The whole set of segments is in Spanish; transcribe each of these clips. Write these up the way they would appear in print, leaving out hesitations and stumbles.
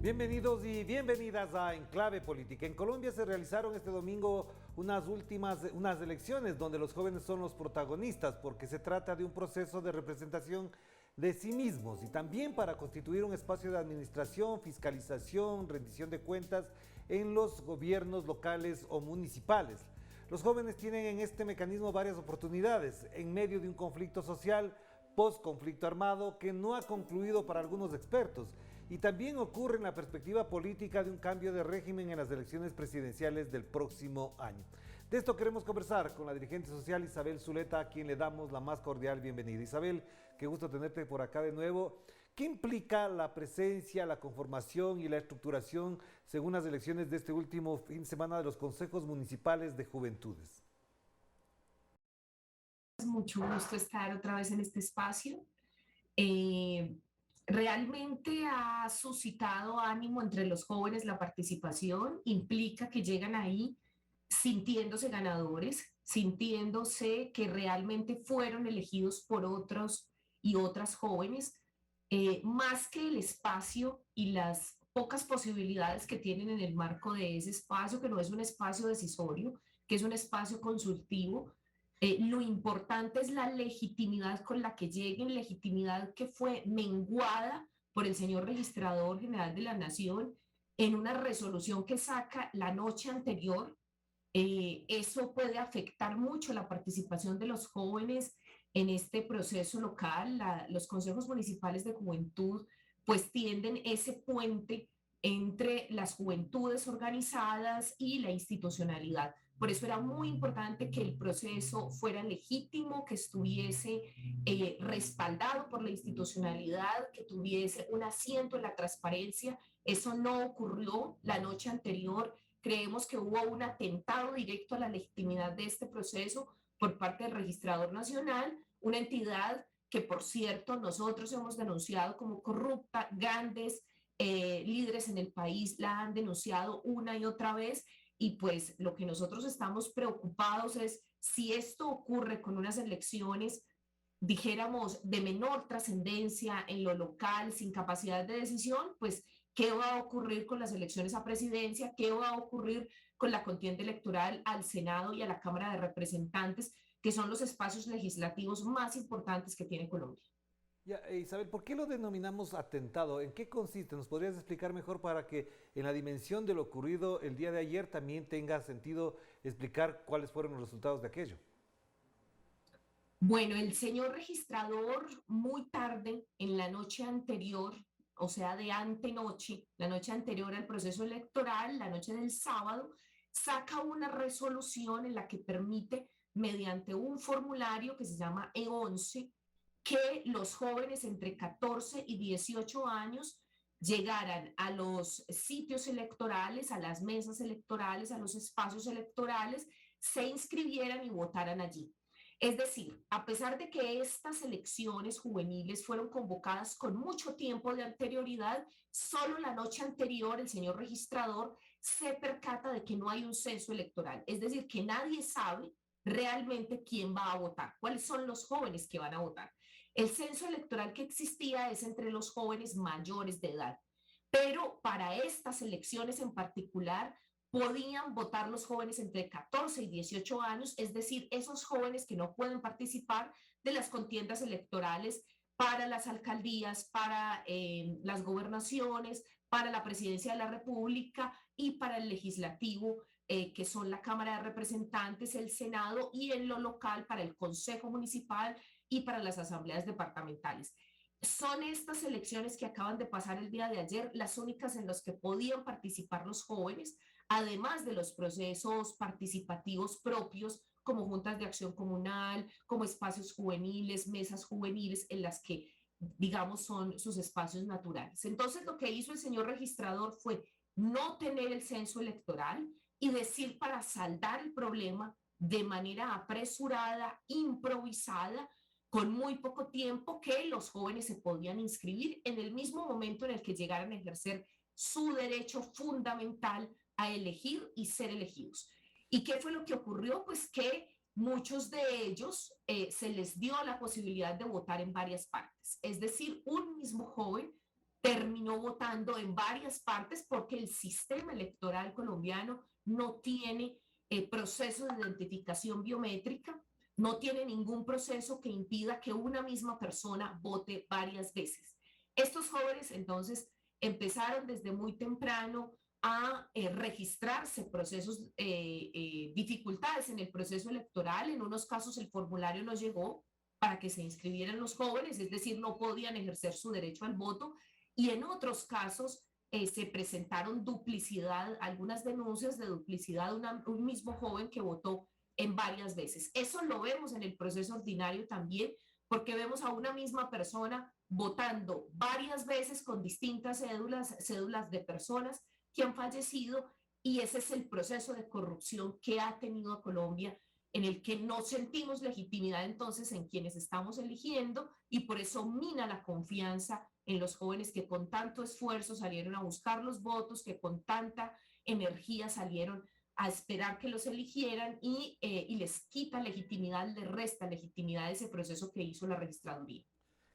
Bienvenidos y bienvenidas a Enclave Política. En Colombia se realizaron este domingo unas elecciones donde los jóvenes son los protagonistas porque se trata de un proceso de representación de sí mismos y también para constituir un espacio de administración, fiscalización, rendición de cuentas en los gobiernos locales o municipales. Los jóvenes tienen en este mecanismo varias oportunidades en medio de un conflicto social, post-conflicto armado que no ha concluido para algunos expertos y también ocurre en la perspectiva política de un cambio de régimen en las elecciones presidenciales del próximo año. De esto queremos conversar con la dirigente social Isabel Zuleta, a quien le damos la más cordial bienvenida. Isabel, qué gusto tenerte por acá de nuevo. ¿Qué implica la presencia, la conformación y la estructuración según las elecciones de este último fin de semana de los consejos municipales de juventudes? Es mucho gusto estar otra vez en este espacio. Eh, Realmente ha suscitado ánimo entre los jóvenes la participación, implica que llegan ahí sintiéndose ganadores, sintiéndose que realmente fueron elegidos por otros y otras jóvenes, más que el espacio y las pocas posibilidades que tienen en el marco de ese espacio, que no es un espacio decisorio, que es un espacio consultivo. Lo importante es la legitimidad con la que lleguen, legitimidad que fue menguada por el señor registrador general de la Nación en una resolución que saca la noche anterior. Eso puede afectar mucho la participación de los jóvenes en este proceso local. Los consejos municipales de juventud pues tienden ese puente entre las juventudes organizadas y la institucionalidad. Por eso era muy importante que el proceso fuera legítimo, que estuviese respaldado por la institucionalidad, que tuviese un asiento en la transparencia. Eso no ocurrió la noche anterior. Creemos que hubo un atentado directo a la legitimidad de este proceso por parte del Registrador Nacional, una entidad que, por cierto, nosotros hemos denunciado como corrupta. Grandes líderes en el país la han denunciado una y otra vez, y pues lo que nosotros estamos preocupados es si esto ocurre con unas elecciones, dijéramos, de menor trascendencia en lo local, sin capacidad de decisión, pues qué va a ocurrir con las elecciones a presidencia, qué va a ocurrir con la contienda electoral al Senado y a la Cámara de Representantes, que son los espacios legislativos más importantes que tiene Colombia. Ya, Isabel, ¿por qué lo denominamos atentado? ¿En qué consiste? ¿Nos podrías explicar mejor para que en la dimensión de lo ocurrido el día de ayer también tenga sentido explicar cuáles fueron los resultados de aquello? Bueno, el señor registrador muy tarde en la noche anterior, o sea, de antenoche, la noche anterior al proceso electoral, la noche del sábado, saca una resolución en la que permite, mediante un formulario que se llama E11, que los jóvenes entre 14 y 18 años llegaran a los sitios electorales, a las mesas electorales, a los espacios electorales, se inscribieran y votaran allí. Es decir, a pesar de que estas elecciones juveniles fueron convocadas con mucho tiempo de anterioridad, solo la noche anterior el señor registrador se percata de que no hay un censo electoral. Es decir, que nadie sabe realmente quién va a votar, cuáles son los jóvenes que van a votar. El censo electoral que existía es entre los jóvenes mayores de edad, pero para estas elecciones en particular podían votar los jóvenes entre 14 y 18 años, es decir, esos jóvenes que no pueden participar de las contiendas electorales para las alcaldías, para las gobernaciones, para la presidencia de la República y para el legislativo, que son la Cámara de Representantes, el Senado, y en lo local para el Consejo Municipal y para las asambleas departamentales. Son estas elecciones que acaban de pasar el día de ayer las únicas en las que podían participar los jóvenes, además de los procesos participativos propios como juntas de acción comunal, como espacios juveniles, mesas juveniles, en las que, digamos, son sus espacios naturales. Entonces, lo que hizo el señor registrador fue no tener el censo electoral y decir, para saldar el problema de manera apresurada, improvisada, con muy poco tiempo, que los jóvenes se podían inscribir en el mismo momento en el que llegaran a ejercer su derecho fundamental a elegir y ser elegidos. ¿Y qué fue lo que ocurrió? Pues que muchos de ellos se les dio la posibilidad de votar en varias partes. Es decir, un mismo joven terminó votando en varias partes porque el sistema electoral colombiano no tiene proceso de identificación biométrica, no tiene ningún proceso que impida que una misma persona vote varias veces. Estos jóvenes entonces empezaron desde muy temprano a registrarse procesos, dificultades en el proceso electoral. En unos casos el formulario no llegó para que se inscribieran los jóvenes, es decir, no podían ejercer su derecho al voto, y en otros casos se presentaron duplicidad, algunas denuncias de duplicidad de un mismo joven que votó en varias veces. Eso lo vemos en el proceso ordinario también, porque vemos a una misma persona votando varias veces con distintas cédulas de personas que han fallecido, y ese es el proceso de corrupción que ha tenido Colombia, en el que no sentimos legitimidad entonces en quienes estamos eligiendo, y por eso mina la confianza en los jóvenes que con tanto esfuerzo salieron a buscar los votos, que con tanta energía salieron a esperar que los eligieran, y les quita legitimidad, les resta legitimidad a ese proceso que hizo la registraduría.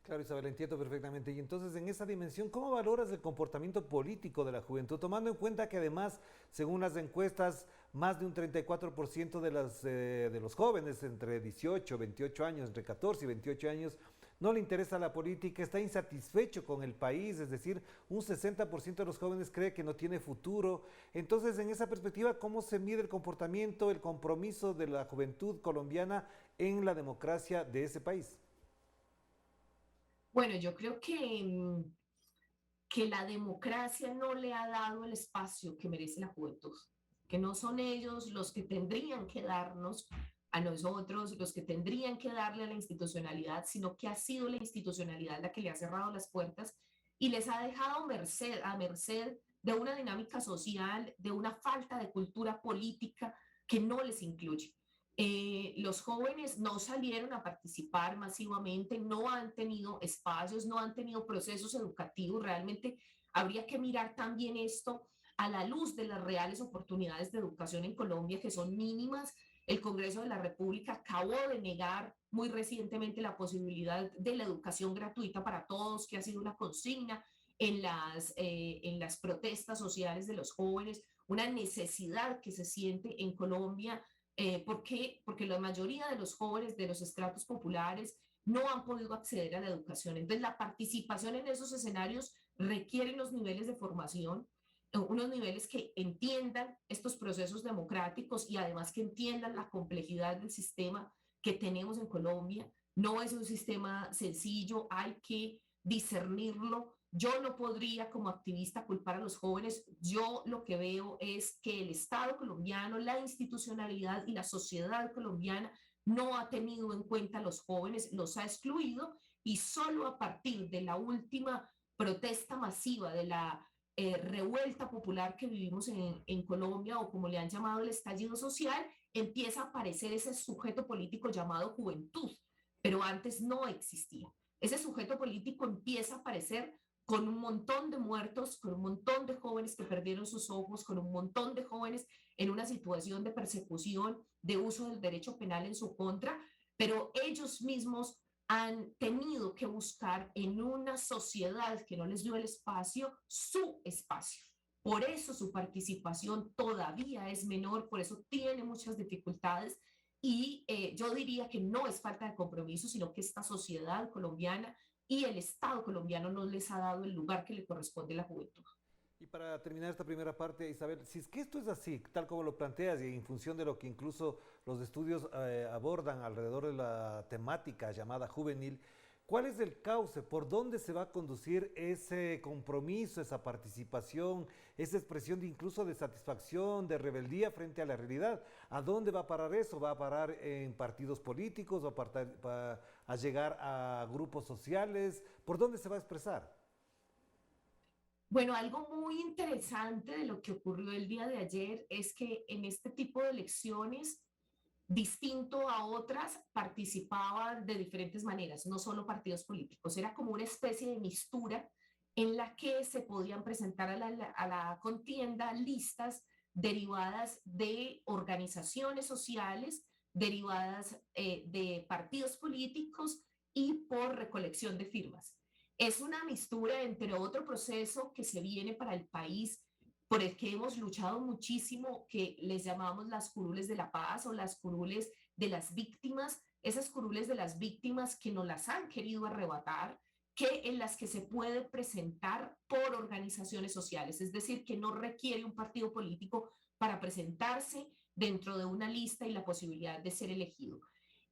Claro, Isabel, entiendo perfectamente. Y entonces, en esa dimensión, ¿cómo valoras el comportamiento político de la juventud? Tomando en cuenta que además, según las encuestas, más de un 34% de los jóvenes entre 18 y 28 años, entre 14 y 28 años, no le interesa la política, está insatisfecho con el país, es decir, un 60% de los jóvenes cree que no tiene futuro. Entonces, en esa perspectiva, ¿cómo se mide el comportamiento, el compromiso de la juventud colombiana en la democracia de ese país? Bueno, yo creo que la democracia no le ha dado el espacio que merece la juventud, que no son ellos los que tendrían que darnos a nosotros, los que tendrían que darle a la institucionalidad, sino que ha sido la institucionalidad la que le ha cerrado las puertas y les ha dejado a merced de una dinámica social, de una falta de cultura política que no les incluye. Los jóvenes no salieron a participar masivamente, no han tenido espacios, no han tenido procesos educativos. Realmente habría que mirar también esto a la luz de las reales oportunidades de educación en Colombia, que son mínimas. El Congreso de la República acabó de negar muy recientemente la posibilidad de la educación gratuita para todos, que ha sido una consigna en las protestas sociales de los jóvenes, una necesidad que se siente en Colombia. ¿Por qué? Porque la mayoría de los jóvenes de los estratos populares no han podido acceder a la educación. Entonces, la participación en esos escenarios requiere unos niveles de formación, unos niveles que entiendan estos procesos democráticos y además que entiendan la complejidad del sistema que tenemos en Colombia. No es un sistema sencillo, hay que discernirlo. Yo no podría como activista culpar a los jóvenes. Yo lo que veo es que el Estado colombiano, la institucionalidad y la sociedad colombiana no ha tenido en cuenta a los jóvenes, los ha excluido, y solo a partir de la última protesta masiva, de la revuelta popular que vivimos en Colombia, o como le han llamado el estallido social, empieza a aparecer ese sujeto político llamado juventud, pero antes no existía. Ese sujeto político empieza a aparecer con un montón de muertos, con un montón de jóvenes que perdieron sus ojos, con un montón de jóvenes en una situación de persecución, de uso del derecho penal en su contra, pero ellos mismos han tenido que buscar en una sociedad que no les dio el espacio, su espacio. Por eso su participación todavía es menor, por eso tiene muchas dificultades, y yo diría que no es falta de compromiso, sino que esta sociedad colombiana y el Estado colombiano no les ha dado el lugar que le corresponde a la juventud. Y para terminar esta primera parte, Isabel, si es que esto es así, tal como lo planteas y en función de lo que incluso los estudios abordan alrededor de la temática llamada juvenil, ¿cuál es el cauce? ¿Por dónde se va a conducir ese compromiso, esa participación, esa expresión de incluso de satisfacción, de rebeldía frente a la realidad? ¿A dónde va a parar eso? ¿Va a parar en partidos políticos? ¿Va a llegar a grupos sociales? ¿Por dónde se va a expresar? Bueno, algo muy interesante de lo que ocurrió el día de ayer es que en este tipo de elecciones, distinto a otras, participaban de diferentes maneras, no solo partidos políticos, era como una especie de mistura en la que se podían presentar a la contienda listas derivadas de organizaciones sociales, derivadas de partidos políticos y por recolección de firmas. es una mistura entre otro proceso que se viene para el país, por el que hemos luchado muchísimo, que les llamamos las curules de la paz o las curules de las víctimas, esas curules de las víctimas que nos las han querido arrebatar, que en las que se puede presentar por organizaciones sociales, es decir, que no requiere un partido político para presentarse dentro de una lista y la posibilidad de ser elegido.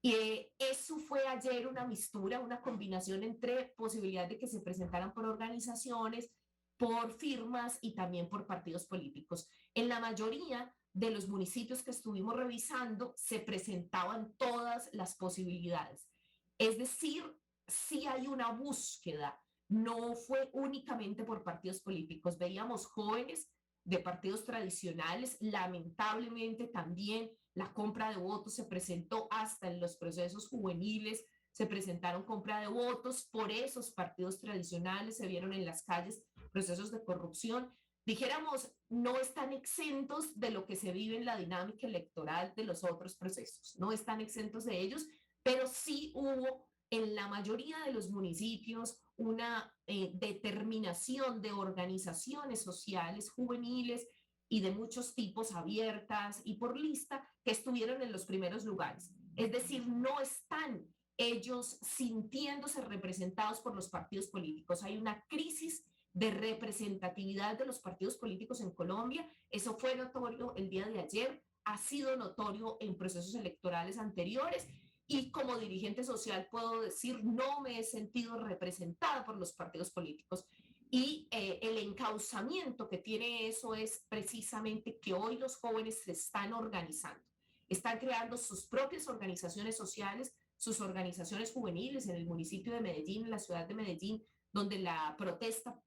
Y eso fue ayer una mistura, una combinación entre posibilidad de que se presentaran por organizaciones, por firmas y también por partidos políticos. En la mayoría de los municipios que estuvimos revisando se presentaban todas las posibilidades. Es decir, sí hay una búsqueda, no fue únicamente por partidos políticos. Veíamos jóvenes de partidos tradicionales, lamentablemente también la compra de votos se presentó hasta en los procesos juveniles, se presentaron compra de votos por esos partidos tradicionales, se vieron en las calles procesos de corrupción. Dijéramos, no están exentos de lo que se vive en la dinámica electoral de los otros procesos, no están exentos de ellos, pero sí hubo en la mayoría de los municipios una determinación de organizaciones sociales juveniles y de muchos tipos abiertas y por lista que estuvieron en los primeros lugares. Es decir, no están ellos sintiéndose representados por los partidos políticos. Hay una crisis de representatividad de los partidos políticos en Colombia. Eso fue notorio el día de ayer, ha sido notorio en procesos electorales anteriores y como dirigente social puedo decir, no me he sentido representada por los partidos políticos. Y el encauzamiento que tiene eso es precisamente que hoy los jóvenes se están organizando, están creando sus propias organizaciones sociales, sus organizaciones juveniles en el municipio de Medellín, en la ciudad de Medellín, donde la protesta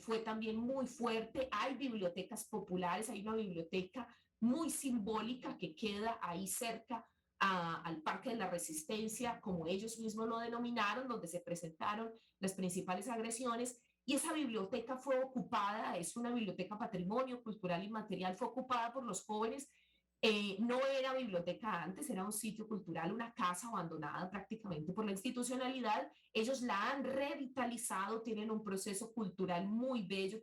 fue también muy fuerte. Hay bibliotecas populares, hay una biblioteca muy simbólica que queda ahí cerca al Parque de la Resistencia, como ellos mismos lo denominaron, donde se presentaron las principales agresiones. Y esa biblioteca fue ocupada, es una biblioteca patrimonio cultural inmaterial, fue ocupada por los jóvenes. No era biblioteca antes, era un sitio cultural, una casa abandonada prácticamente por la institucionalidad. Ellos la han revitalizado, tienen un proceso cultural muy bello,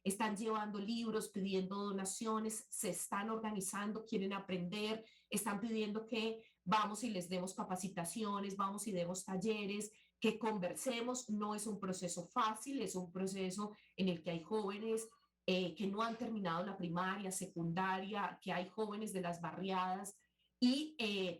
están llevando libros, pidiendo donaciones, se están organizando, quieren aprender, están pidiendo que vamos y les demos capacitaciones, vamos y demos talleres, que conversemos. No es un proceso fácil, es un proceso en el que hay jóvenes que no han terminado la primaria, secundaria, que hay jóvenes de las barriadas,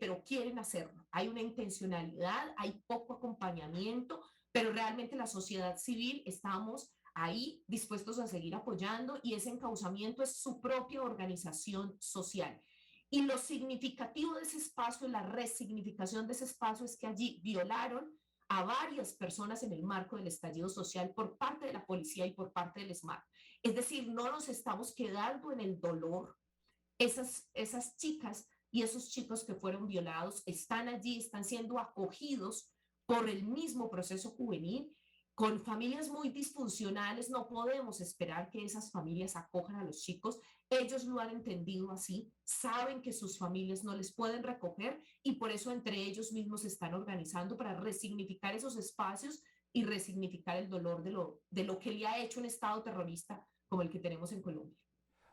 pero quieren hacerlo. Hay una intencionalidad, hay poco acompañamiento, pero realmente la sociedad civil estamos ahí dispuestos a seguir apoyando y ese encauzamiento es su propia organización social. Y lo significativo de ese espacio, la resignificación de ese espacio es que allí violaron a varias personas en el marco del estallido social por parte de la policía y por parte del SMAT. Es decir, no nos estamos quedando en el dolor. Esas chicas y esos chicos que fueron violados están allí, están siendo acogidos por el mismo proceso juvenil. Con familias muy disfuncionales no podemos esperar que esas familias acojan a los chicos. Ellos lo han entendido así, saben que sus familias no les pueden recoger y por eso entre ellos mismos se están organizando para resignificar esos espacios y resignificar el dolor de lo que le ha hecho un Estado terrorista como el que tenemos en Colombia.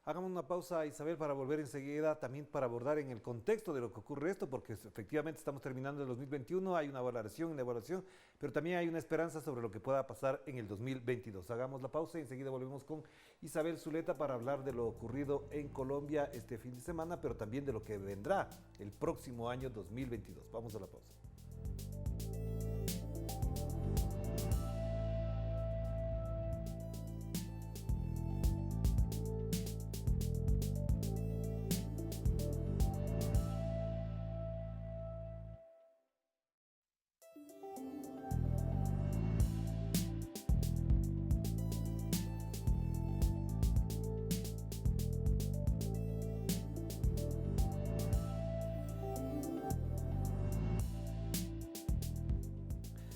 Hagamos una pausa, Isabel, para volver enseguida también para abordar en el contexto de lo que ocurre esto, porque efectivamente estamos terminando el 2021, hay una evaluación, pero también hay una esperanza sobre lo que pueda pasar en el 2022. Hagamos la pausa y enseguida volvemos con Isabel Zuleta para hablar de lo ocurrido en Colombia este fin de semana, pero también de lo que vendrá el próximo año 2022. Vamos a la pausa.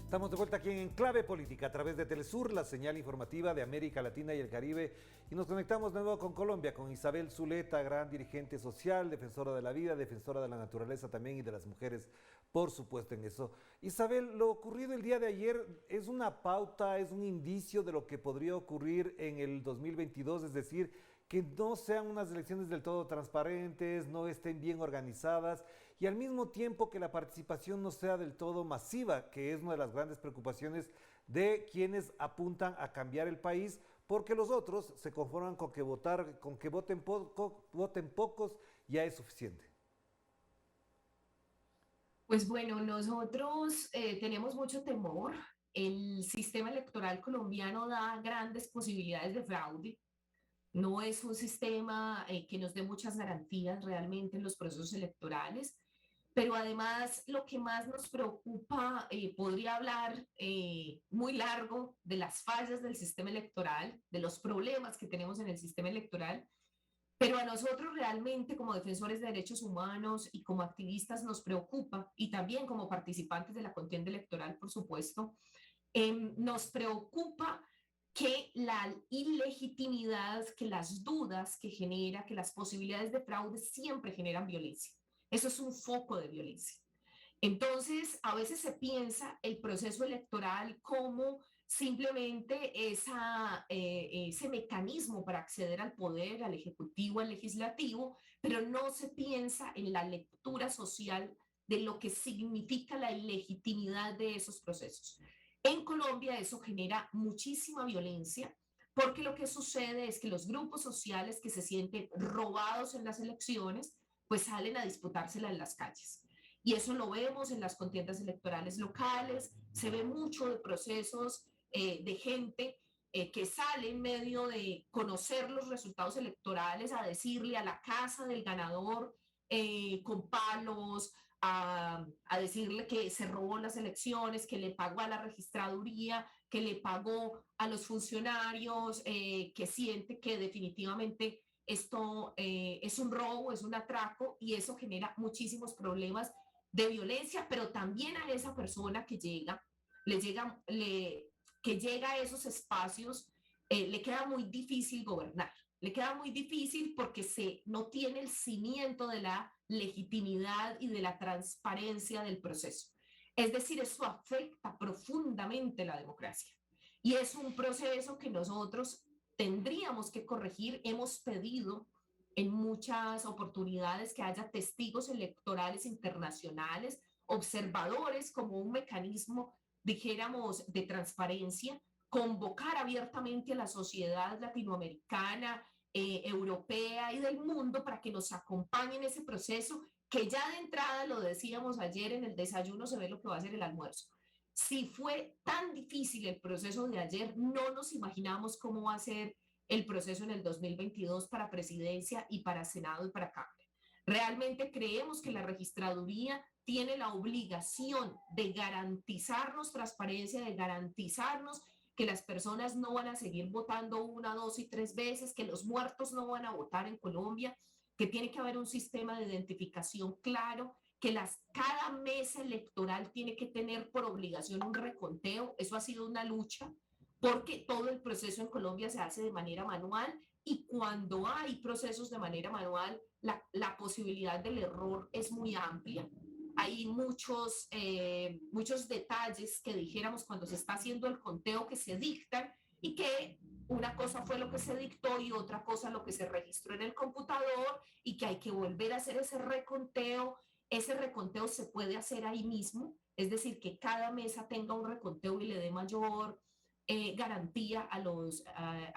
Estamos de vuelta aquí en Clave Política a través de Telesur, la señal informativa de América Latina y el Caribe. Y nos conectamos de nuevo con Colombia, con Isabel Zuleta, gran dirigente social, defensora de la vida, defensora de la naturaleza también y de las mujeres, por supuesto en eso. Isabel, lo ocurrido el día de ayer es una pauta, es un indicio de lo que podría ocurrir en el 2022, es decir, que no sean unas elecciones del todo transparentes, no estén bien organizadas y al mismo tiempo que la participación no sea del todo masiva, que es una de las grandes preocupaciones de quienes apuntan a cambiar el país, porque los otros se conforman con que voten pocos ya es suficiente. Pues bueno, nosotros tenemos mucho temor. El sistema electoral colombiano da grandes posibilidades de fraude. No es un sistema que nos dé muchas garantías realmente en los procesos electorales, pero además lo que más nos preocupa, podría hablar muy largo de las fallas del sistema electoral, de los problemas que tenemos en el sistema electoral, pero a nosotros realmente como defensores de derechos humanos y como activistas nos preocupa, y también como participantes de la contienda electoral, por supuesto, nos preocupa que la ilegitimidad, que las dudas que genera, que las posibilidades de fraude siempre generan violencia. Eso es un foco de violencia. Entonces, a veces se piensa el proceso electoral como simplemente ese mecanismo para acceder al poder, al ejecutivo, al legislativo, pero no se piensa en la lectura social de lo que significa la ilegitimidad de esos procesos. En Colombia eso genera muchísima violencia porque lo que sucede es que los grupos sociales que se sienten robados en las elecciones, pues salen a disputársela en las calles. Y eso lo vemos en las contiendas electorales locales, se ve mucho de procesos de gente que sale en medio de conocer los resultados electorales a decirle a la casa del ganador con palos, a decirle que se robó las elecciones, que le pagó a la registraduría, que le pagó a los funcionarios, que siente que definitivamente esto es un robo, es un atraco y eso genera muchísimos problemas de violencia, pero también a esa persona que llega, que llega a esos espacios, le queda muy difícil gobernar. Le queda muy difícil porque no tiene el cimiento de la legitimidad y de la transparencia del proceso. Es decir, eso afecta profundamente la democracia. Y es un proceso que nosotros tendríamos que corregir. Hemos pedido en muchas oportunidades que haya testigos electorales internacionales, observadores como un mecanismo, dijéramos, de transparencia, convocar abiertamente a la sociedad latinoamericana, europea y del mundo para que nos acompañen en ese proceso que ya de entrada, lo decíamos ayer en el desayuno, se ve lo que va a ser el almuerzo. Si fue tan difícil el proceso de ayer, no nos imaginamos cómo va a ser el proceso en el 2022 para presidencia y para Senado y para Cámara. Realmente creemos que la registraduría tiene la obligación de garantizarnos transparencia, de garantizarnos que las personas no van a seguir votando una, dos y tres veces, que los muertos no van a votar en Colombia, que tiene que haber un sistema de identificación claro, que cada mesa electoral tiene que tener por obligación un reconteo. Eso ha sido una lucha porque todo el proceso en Colombia se hace de manera manual y cuando hay procesos de manera manual, la posibilidad del error es muy amplia. Hay muchos detalles que dijéramos cuando se está haciendo el conteo que se dictan y que una cosa fue lo que se dictó y otra cosa lo que se registró en el computador y que hay que volver a hacer ese reconteo. Ese reconteo se puede hacer ahí mismo, es decir, que cada mesa tenga un reconteo y le dé mayor garantía a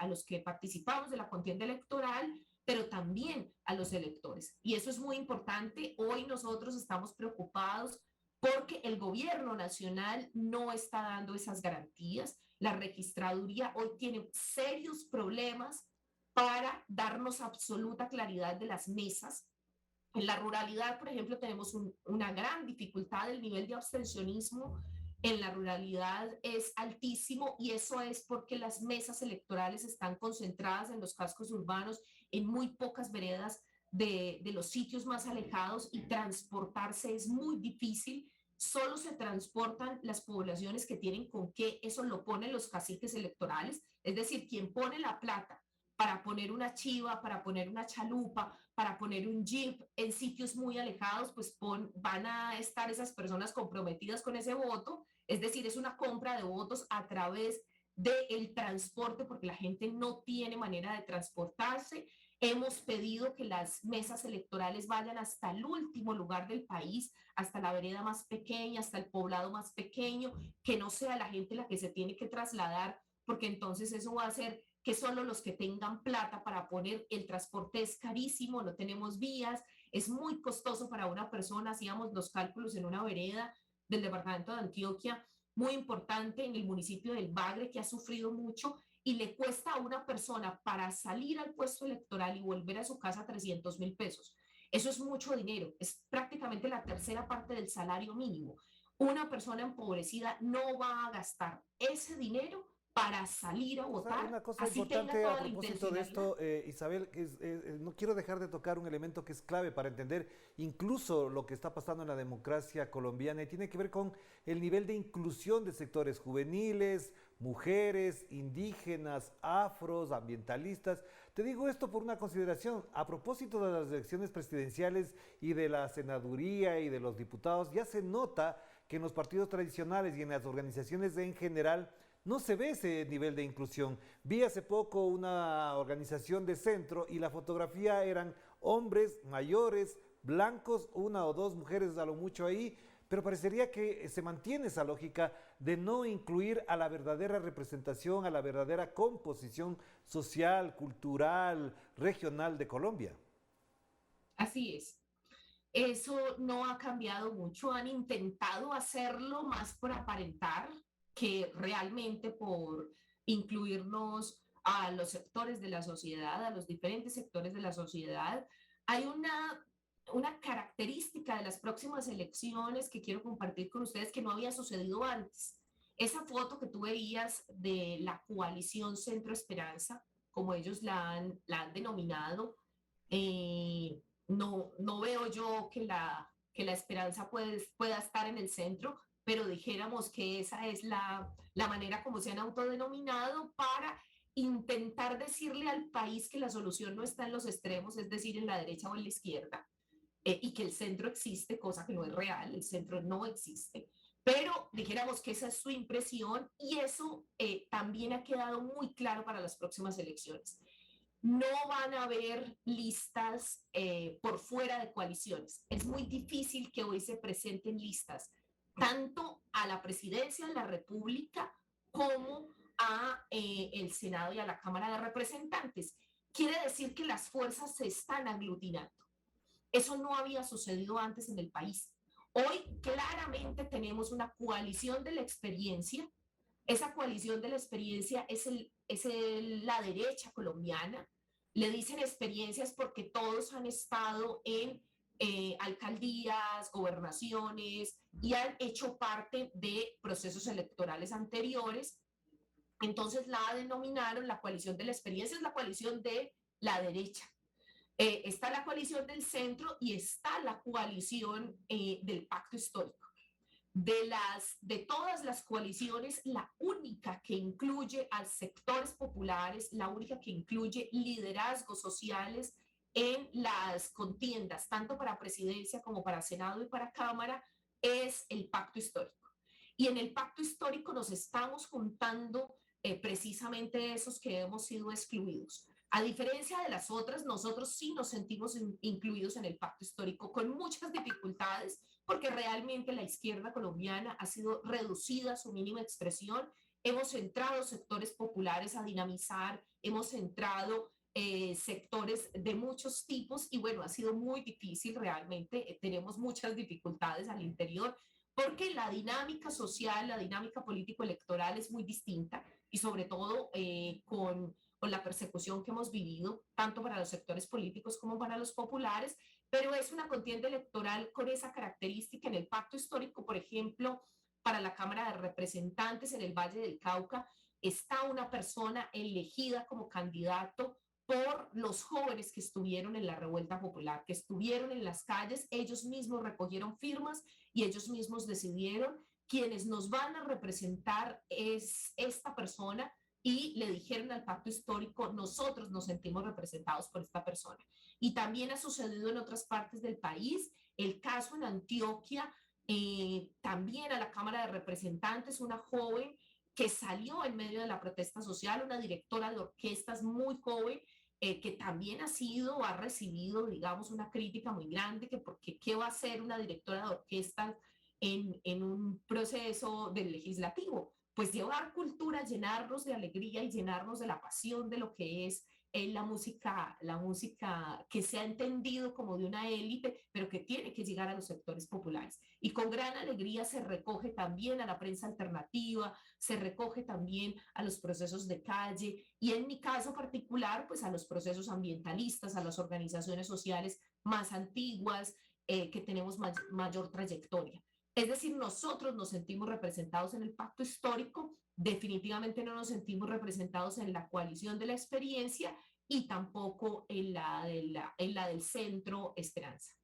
los que participamos de la contienda electoral, pero también a los electores. Y eso es muy importante. Hoy nosotros estamos preocupados porque el gobierno nacional no está dando esas garantías. La registraduría hoy tiene serios problemas para darnos absoluta claridad de las mesas. En la ruralidad, por ejemplo, tenemos una gran dificultad. El nivel de abstencionismo en la ruralidad es altísimo y eso es porque las mesas electorales están concentradas en los cascos urbanos, en muy pocas veredas de los sitios más alejados y transportarse es muy difícil. solo se transportan las poblaciones que tienen con qué, eso lo ponen los caciques electorales, es decir, quien pone la plata para poner una chiva, para poner una chalupa, para poner un jeep en sitios muy alejados, pues van a estar esas personas comprometidas con ese voto, es decir, es una compra de votos a través del transporte, porque la gente no tiene manera de transportarse. Hemos pedido que las mesas electorales vayan hasta el último lugar del país, hasta la vereda más pequeña, hasta el poblado más pequeño, que no sea la gente la que se tiene que trasladar, porque entonces eso va a hacer que solo los que tengan plata para poner el transporte es carísimo, no tenemos vías, es muy costoso para una persona, hacíamos los cálculos en una vereda del departamento de Antioquia, muy importante en el municipio del Bagre, que ha sufrido mucho, y le cuesta a una persona para salir al puesto electoral y volver a su casa 300.000 pesos. Eso es mucho dinero, es prácticamente la tercera parte del salario mínimo. Una persona empobrecida no va a gastar ese dinero para salir a votar, Una cosa así tenga importante a toda la propósito de intencionalidad. esto, Isabel, no quiero dejar de tocar un elemento que es clave para entender incluso lo que está pasando en la democracia colombiana y tiene que ver con el nivel de inclusión de sectores juveniles, mujeres, indígenas, afros, ambientalistas. Te digo esto por una consideración. A propósito de las elecciones presidenciales y de la senaduría y de los diputados, ya se nota que en los partidos tradicionales y en las organizaciones en general no se ve ese nivel de inclusión. Vi hace poco una organización de centro y la fotografía eran hombres mayores, blancos, una o dos mujeres a lo mucho ahí, pero parecería que se mantiene esa lógica de no incluir a la verdadera representación, a la verdadera composición social, cultural, regional de Colombia. Así es. Eso no ha cambiado mucho. Han intentado hacerlo más por aparentar que realmente por incluirnos a los sectores de la sociedad, a los diferentes sectores de la sociedad. Hay una característica de las próximas elecciones que quiero compartir con ustedes que no había sucedido antes. Esa foto que tú veías de la coalición Centro Esperanza, como ellos la han denominado, no veo yo que la esperanza pueda estar en el centro, pero dijéramos que esa es la manera como se han autodenominado para intentar decirle al país que la solución no está en los extremos, es decir, en la derecha o en la izquierda, y que el centro existe, cosa que no es real, el centro no existe. Pero dijéramos que esa es su impresión y eso también ha quedado muy claro para las próximas elecciones. No van a haber listas por fuera de coaliciones. Es muy difícil que hoy se presenten listas tanto a la presidencia de la República como a el Senado y a la Cámara de Representantes. Quiere decir que las fuerzas se están aglutinando. Eso no había sucedido antes en el país. Hoy claramente tenemos una coalición de la experiencia. Esa coalición de la experiencia la derecha colombiana. Le dicen experiencias porque todos han estado en alcaldías, gobernaciones y han hecho parte de procesos electorales anteriores. Entonces la denominaron la coalición de la experiencia, es la coalición de la derecha. Está la coalición del centro y está la coalición del pacto histórico. De todas las coaliciones, la única que incluye a sectores populares, la única que incluye liderazgos sociales en las contiendas, tanto para presidencia como para Senado y para Cámara, es el pacto histórico. Y en el pacto histórico nos estamos juntando precisamente esos que hemos sido excluidos. A diferencia de las otras, nosotros sí nos sentimos incluidos en el pacto histórico con muchas dificultades, porque realmente la izquierda colombiana ha sido reducida a su mínima expresión. Hemos entrado sectores populares a dinamizar, hemos entrado sectores de muchos tipos y bueno, ha sido muy difícil realmente, tenemos muchas dificultades al interior porque la dinámica social, la dinámica político-electoral es muy distinta y sobre todo con la persecución que hemos vivido, tanto para los sectores políticos como para los populares, pero es una contienda electoral con esa característica. En el pacto histórico, por ejemplo, para la Cámara de Representantes en el Valle del Cauca, está una persona elegida como candidato por los jóvenes que estuvieron en la revuelta popular, que estuvieron en las calles, ellos mismos recogieron firmas y ellos mismos decidieron quienes nos van a representar es esta persona y le dijeron al pacto histórico, nosotros nos sentimos representados por esta persona. Y también ha sucedido en otras partes del país, el caso en Antioquia, también a la Cámara de Representantes, una joven que salió en medio de la protesta social, una directora de orquestas muy joven, que también ha recibido, digamos, una crítica muy grande, que porque qué va a hacer una directora de orquesta en un proceso del legislativo. Pues llevar cultura, llenarnos de alegría y llenarnos de la pasión de lo que es la música que se ha entendido como de una élite, pero que tiene que llegar a los sectores populares. Y con gran alegría se recoge también a la prensa alternativa, se recoge también a los procesos de calle y en mi caso particular, pues a los procesos ambientalistas, a las organizaciones sociales más antiguas, que tenemos mayor trayectoria. Es decir, nosotros nos sentimos representados en el pacto histórico, definitivamente no nos sentimos representados en la coalición de la experiencia y tampoco en la del centro Esperanza.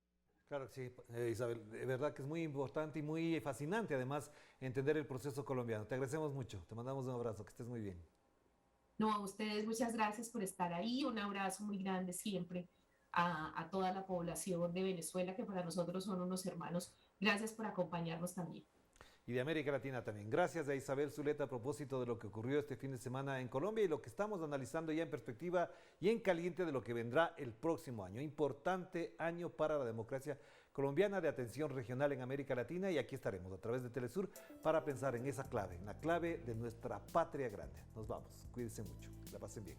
Claro que sí, Isabel, de verdad que es muy importante y muy fascinante además entender el proceso colombiano. Te agradecemos mucho, te mandamos un abrazo, que estés muy bien. No, a ustedes muchas gracias por estar ahí, un abrazo muy grande siempre a toda la población de Venezuela, que para nosotros son unos hermanos. Gracias por acompañarnos también. Y de América Latina también. Gracias a Isabel Zuleta a propósito de lo que ocurrió este fin de semana en Colombia y lo que estamos analizando ya en perspectiva y en caliente de lo que vendrá el próximo año. Importante año para la democracia colombiana de atención regional en América Latina y aquí estaremos a través de Telesur para pensar en esa clave, en la clave de nuestra patria grande. Nos vamos, cuídense mucho, que la pasen bien.